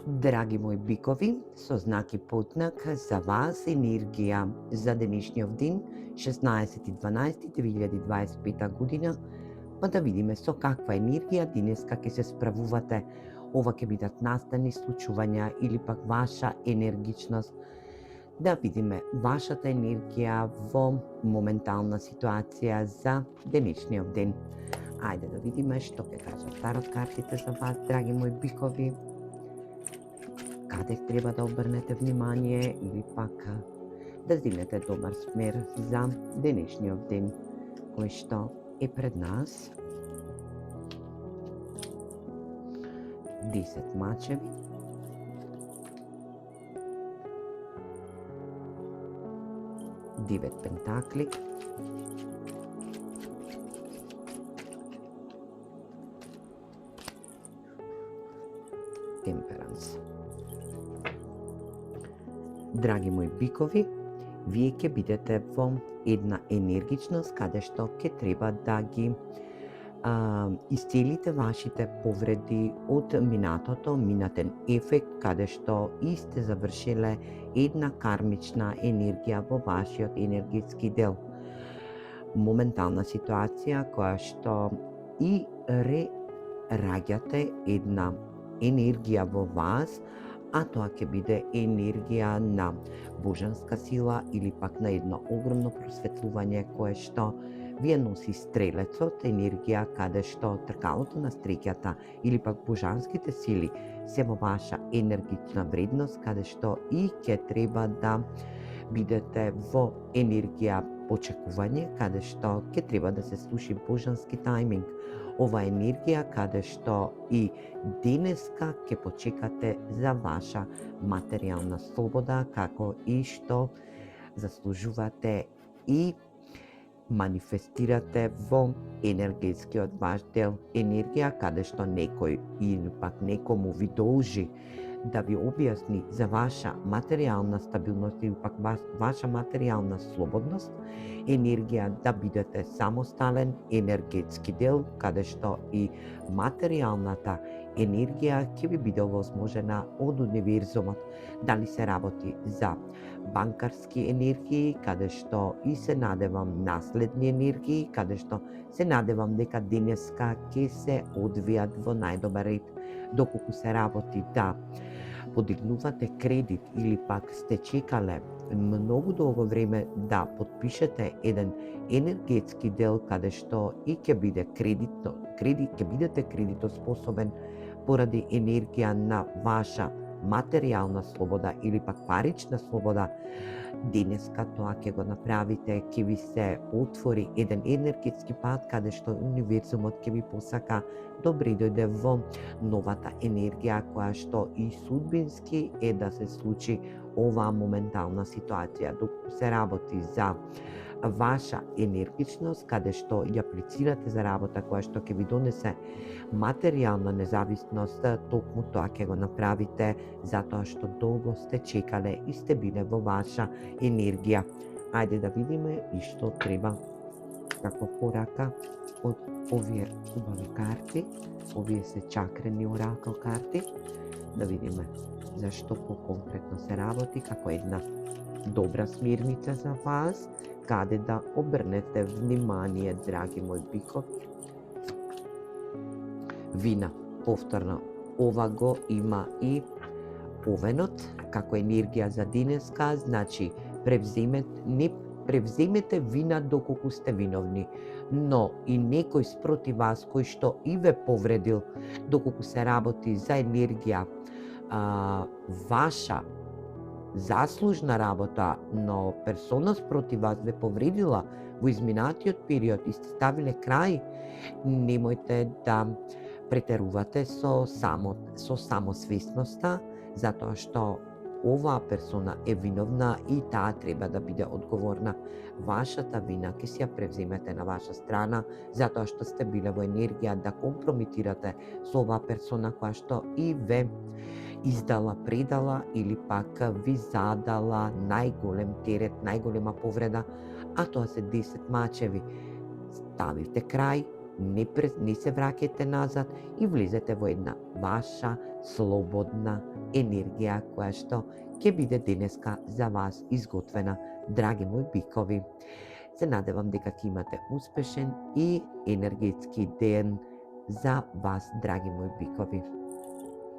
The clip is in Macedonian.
Драги мои бикови, со знаки потнак за вас енергија за денешниот ден, 16.12.2025 година, па да видиме со каква енергија денеска ќе се справувате. Ова ќе бидат настани случувања или пак ваша енергичност. Да видиме вашата енергија во моментална ситуација за денешниот ден. Ајде да видиме што ќе кажат тарот картите за вас, драги мои бикови. Каде треба да обрнете внимание или пак да земете добар смер за денешниот ден кој што е пред нас. 10 мачеви, девет пентакли, темперанс. Драги мои бикови, вие ќе бидете во една енергичност каде што ќе треба да ги исцелите вашите повреди од минатото, минатен ефект, каде што и сте завршиле една кармична енергија во вашиот енергетски дел. Моментална ситуација која што и раѓате една енергија во вас, а тоа ќе биде енергија на божанска сила или пак на едно огромно просветлување кое што вие носи стрелецот, енергија каде што тркалото на стрекјата или пак божанските сили се во ваша енергична вредност, каде што и ќе треба да бидете во енергија очекување, каде што ќе треба да се слуши божански тајминг. Ова енергија каде што и денеска ќе почекате за ваша материјална слобода, како и што заслужувате и манифестирате во енергетскиот ваш дел. Енергија каде што некој или пак некому ви должи да ви објасни за ваша материјална стабилност или пак ваша материјална слободност, енергија да бидете самостален енергетски дел, каде што и материјалната енергија ќе ви биде овозможена од универзумот. Дали се работи за банкарски енергии, каде што и се надевам наследни енергии, каде што се надевам дека денеска ќе се одвијат во најдобар ред. Доколку се работи да подигнувате кредит или пак сте чекале многу долго време да подпишете еден енергетски дел каде што и ќе биде ќе бидете кредитоспособен поради енергија на ваша материјална слобода или пак парична слобода, денеска тоа ќе го направите, ќе ви се отвори еден енергетски пат каде што универзумот ќе ви посака добре дојде во новата енергија која што и судбински е да се случи оваа моментална ситуација. Доколку се работи за ваша енергичност, каде што ја аплицирате за работа која што ќе ви донесе материјална независност, токму тоа ќе го направите затоа што долго сте чекале и сте биле во ваша енергија. Ајде да видиме и што треба како порака од овие убави карти. Овие се чакрени оракл карти. Да видиме зашто по-конкретно се работи, како една добра смирница за вас, каде да обрнете внимание, драги мои бикови. Вина, повторно, ова го има и овенот, како енергија за денеска, значи не превземете вина доколку сте виновни, но и некој спроти вас кој што и ве повредил, доколку се работи за енергија ваша заслужна работа, но персона спроти вас ве повредила во изминатиот период и сте ставиле крај, немојте да претерувате со самосвесноста, затоа што оваа персона е виновна и таа треба да биде одговорна. Вашата вина ќе си ја превземете на ваша страна, затоа што сте биле во енергија да компрометирате со оваа персона која што и ве издала, предала или пак ви задала најголем терет, најголема повреда, а тоа се 10 мачеви. Ставите крај, не се враќајте назад и влезете во една ваша слободна енергија која што ќе биде денеска за вас изготвена, драги мои бикови. Се надевам дека ќе имате успешен и енергетски ден за вас, драги мои бикови.